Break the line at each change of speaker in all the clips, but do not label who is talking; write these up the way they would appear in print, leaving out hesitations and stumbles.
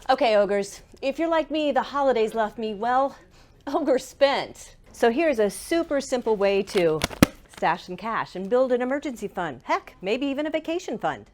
Okay, ogres, if you're like me, the holidays left me, well, ogre spent. So here's a super simple way to stash some cash and build an emergency fund. Heck, maybe even a vacation fund.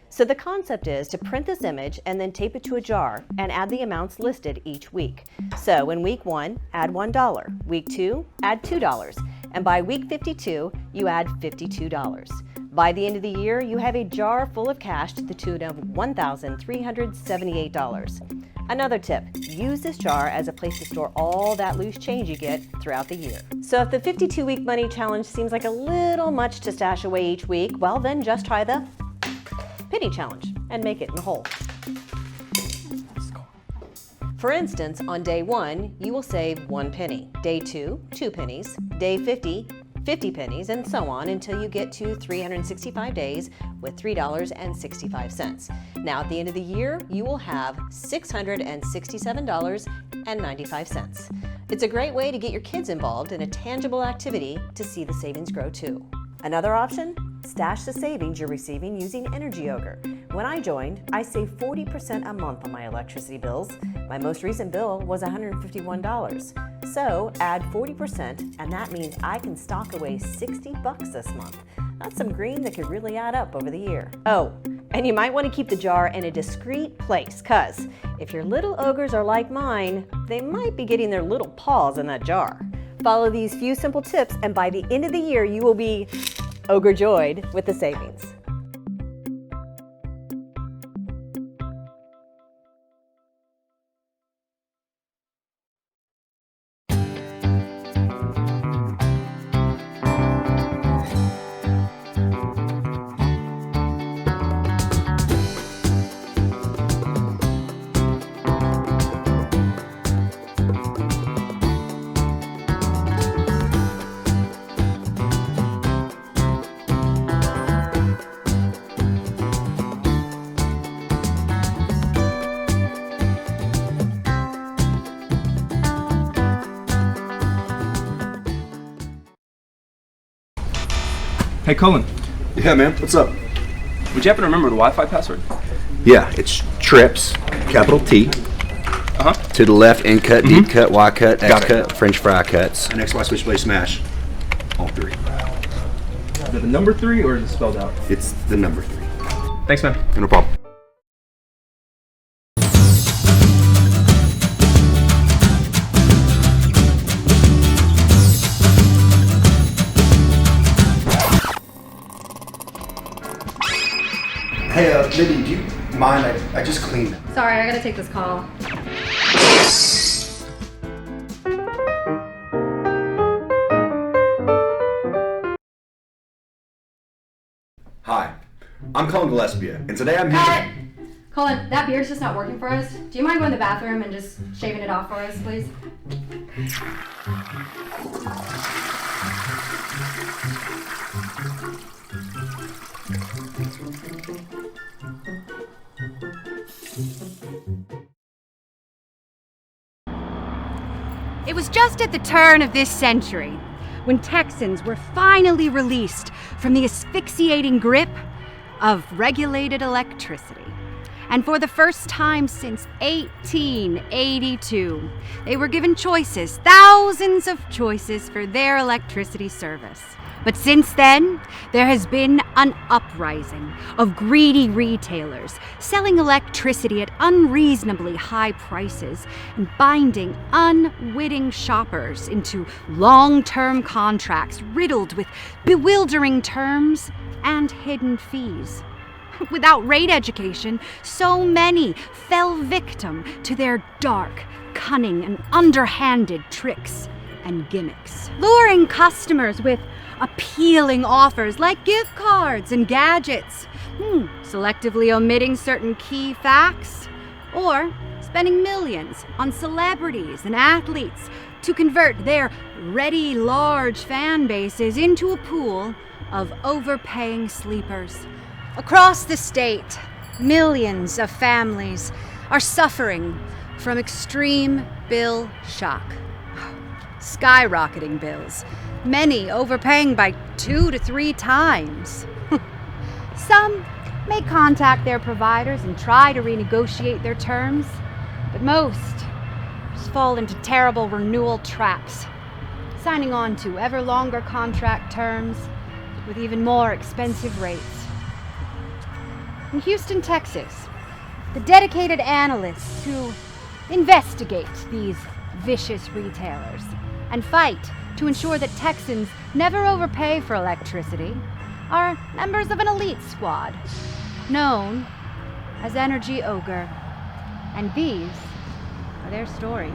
So the concept is to print this image and then tape it to a jar and add the amounts listed each week. So in week 1, add $1. Week 2, add $2. And by week 52, you add $52. By the end of the year, you have a jar full of cash to the tune of $1,378. Another tip, use this jar as a place to store all that loose change you get throughout the year. So if the 52-week money challenge seems like a little much to stash away each week, well then just try the penny challenge and make it in the hole. For instance, on day 1, you will save 1 penny. Day 2, 2 pennies. Day 50, 50 pennies, and so on until you get to 365 days with $3.65. Now at the end of the year, you will have $667.95. It's a great way to get your kids involved in a tangible activity to see the savings grow too. Another option? Stash the savings you're receiving using Energy Ogre. When I joined, I saved 40% a month on my electricity bills. My most recent bill was $151. So add 40%, and that means I can stock away $60 this month. That's some green that could really add up over the year. Oh, and you might want to keep the jar in a discreet place, cause if your little ogres are like mine, they might be getting their little paws in that jar. Follow these few simple tips, and by the end of the year, you will be ogre-joyed with the savings.
Hey, Colin.
Yeah, man. What's up?
Would you happen to remember the Wi-Fi password?
Yeah, it's trips, capital T. To the left, end cut, deep cut, Y cut, X cut, French fry cuts. And XY switchblade smash. All 3.
Is it the number 3 or is it spelled out?
It's the number 3.
Thanks, man.
No problem. Hey, Libby, do you mind? I just cleaned them.
Sorry, I gotta take this call.
Hi, I'm Colin Gillespie, and today I'm here.
Cut! Colin, that beard's just not working for us. Do you mind going to the bathroom and just shaving it off for us, please?
It was just at the turn of this century when Texans were finally released from the asphyxiating grip of regulated electricity. And for the first time since 1882, they were given choices, thousands of choices for their electricity service. But since then, there has been an uprising of greedy retailers selling electricity at unreasonably high prices and binding unwitting shoppers into long-term contracts riddled with bewildering terms and hidden fees. Without rate education, so many fell victim to their dark, cunning, and underhanded tricks and gimmicks, luring customers with appealing offers like gift cards and gadgets, selectively omitting certain key facts, or spending millions on celebrities and athletes to convert their ready large fan bases into a pool of overpaying sleepers. Across the state, millions of families are suffering from extreme bill shock. Skyrocketing bills, many overpaying by 2 to 3 times. Some may contact their providers and try to renegotiate their terms, But most just fall into terrible renewal traps, signing on to ever longer contract terms with even more expensive rates. In Houston, Texas, the dedicated analysts who investigate these vicious retailers and fight to ensure that Texans never overpay for electricity are members of an elite squad known as Energy Ogre. And these are their stories.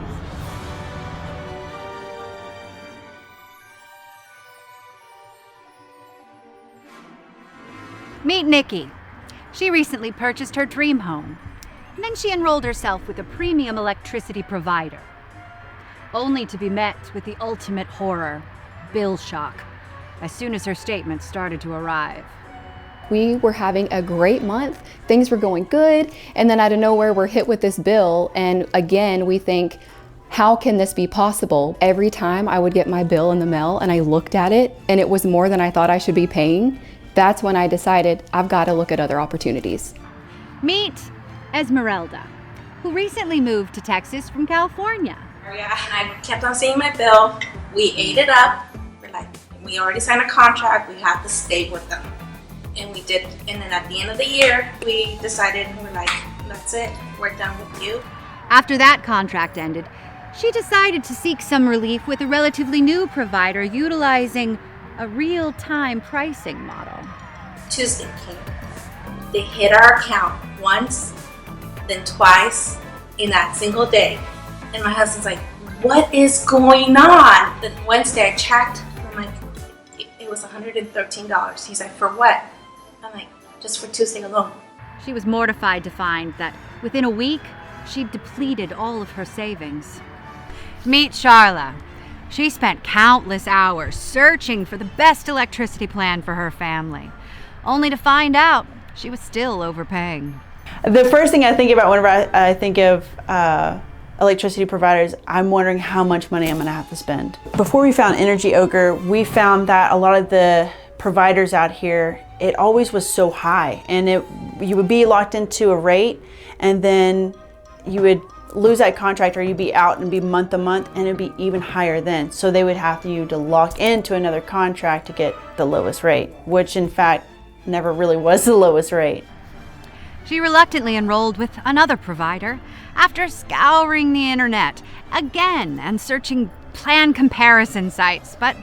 Meet Nikki. She recently purchased her dream home, and then she enrolled herself with a premium electricity provider, only to be met with the ultimate horror, bill shock, as soon as her statements started to arrive.
We were having a great month, things were going good, and then out of nowhere we're hit with this bill, and again we think, how can this be possible? Every time I would get my bill in the mail and I looked at it and it was more than I thought I should be paying, that's when I decided I've got to look at other opportunities.
Meet Esmeralda, who recently moved to Texas from California.
And I kept on seeing my bill. We ate it up. We're like, we already signed a contract. We have to stay with them. And we did. And then at the end of the year, we decided, we're like, that's it. We're done with you.
After that contract ended, she decided to seek some relief with a relatively new provider utilizing a real-time pricing model.
Tuesday came. They hit our account once, then twice in that single day. And my husband's like, what is going on? Then Wednesday I checked, I'm like, it was $113. He's like, for what? I'm like, just for Tuesday alone.
She was mortified to find that within a week, she'd depleted all of her savings. Meet Charla. She spent countless hours searching for the best electricity plan for her family, only to find out she was still overpaying.
The first thing I think about whenever I think of electricity providers, I'm wondering how much money I'm going to have to spend. Before we found Energy Ogre, we found that a lot of the providers out here, it always was so high, and you would be locked into a rate, and then you would lose that contract, or you'd be out and be month to month, and it'd be even higher then. So they would have you to lock into another contract to get the lowest rate, which in fact never really was the lowest rate.
She reluctantly enrolled with another provider after scouring the internet again and searching plan comparison sites, but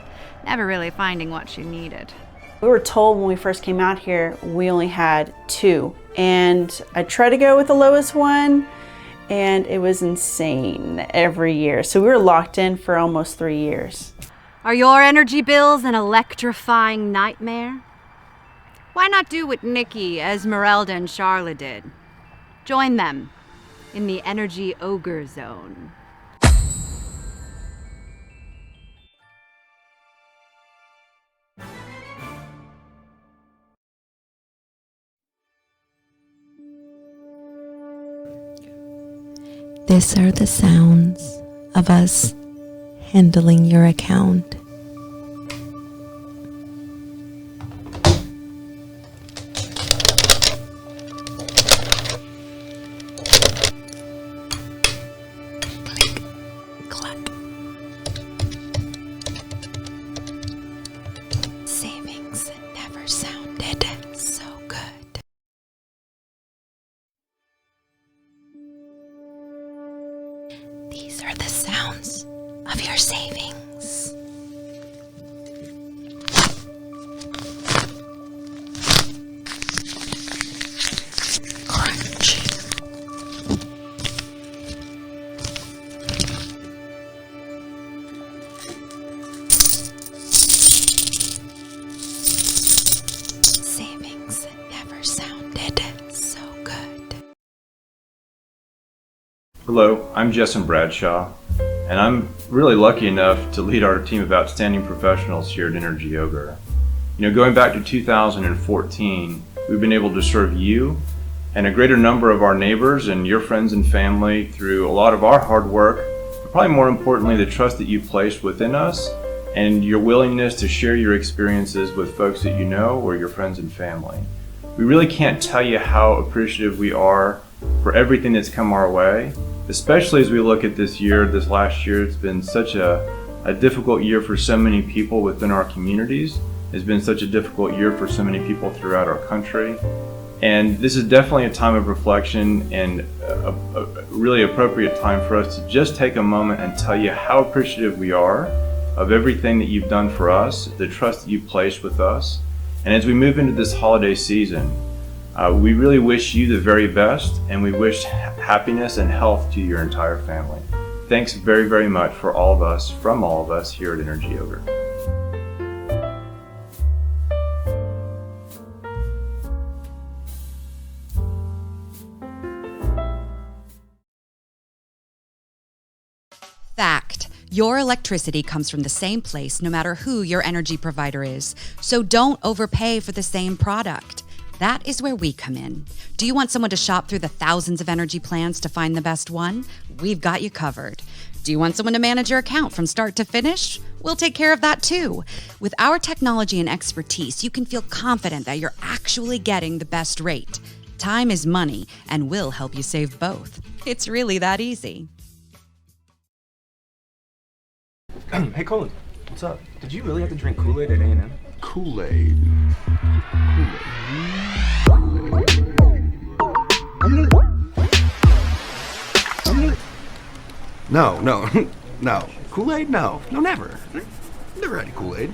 never really finding what she needed.
We were told when we first came out here we only had 2, and I tried to go with the lowest one, and it was insane every year. So we were locked in for almost 3 years.
Are your energy bills an electrifying nightmare? Why not do what Nikki, Esmeralda, and Charla did? Join them in the Energy Ogre Zone.
These are the sounds of us handling your account. Click, clack. Savings never sounded so good. These are the sounds of your savings. Crunch. Savings never sounded so good.
Hello, I'm Jessen Bradshaw, and I'm really lucky enough to lead our team of outstanding professionals here at Energy Ogre. You know, going back to 2014, we've been able to serve you and a greater number of our neighbors and your friends and family through a lot of our hard work, but probably more importantly, the trust that you've placed within us and your willingness to share your experiences with folks that you know or your friends and family. We really can't tell you how appreciative we are for everything that's come our way, especially as we look at this year, this last year. It's been such a difficult year for so many people within our communities. It's been such a difficult year for so many people throughout our country. And this is definitely a time of reflection and a really appropriate time for us to just take a moment and tell you how appreciative we are of everything that you've done for us, the trust that you've placed with us. And as we move into this holiday season, we really wish you the very best, and we wish happiness and health to your entire family. Thanks very, very much from all of us here at Energy Ogre.
Fact. Your electricity comes from the same place no matter who your energy provider is. So don't overpay for the same product. That is where we come in. Do you want someone to shop through the thousands of energy plans to find the best one? We've got you covered. Do you want someone to manage your account from start to finish? We'll take care of that too. With our technology and expertise, you can feel confident that you're actually getting the best rate. Time is money, and we'll help you save both. It's really that easy.
Hey, Colin. What's up? Did you really have to drink Kool-Aid at A&M?
Kool-Aid. No. No. Kool-Aid? No, never. Never had any Kool-Aid.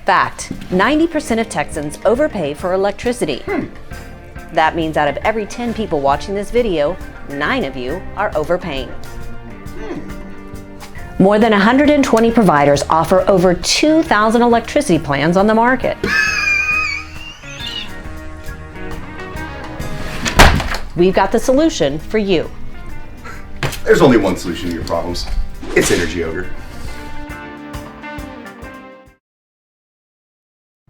Fact, 90% of Texans overpay for electricity. That means out of every 10 people watching this video, 9 of you are overpaying. More than 120 providers offer over 2,000 electricity plans on the market. We've got the solution for you.
There's only one solution to your problems. It's Energy Ogre.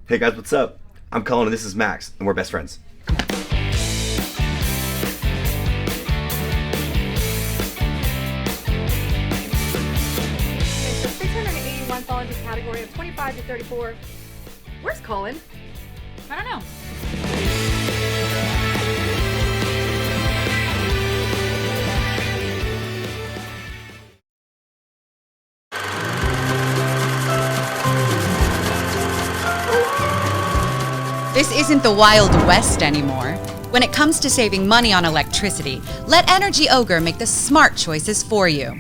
Hey guys, what's up? I'm Colin and this is Max, and we're best friends.
Fall into the category of 25 to 34. Where's Colin? I don't know.
This isn't the Wild West anymore. When it comes to saving money on electricity, let Energy Ogre make the smart choices for you.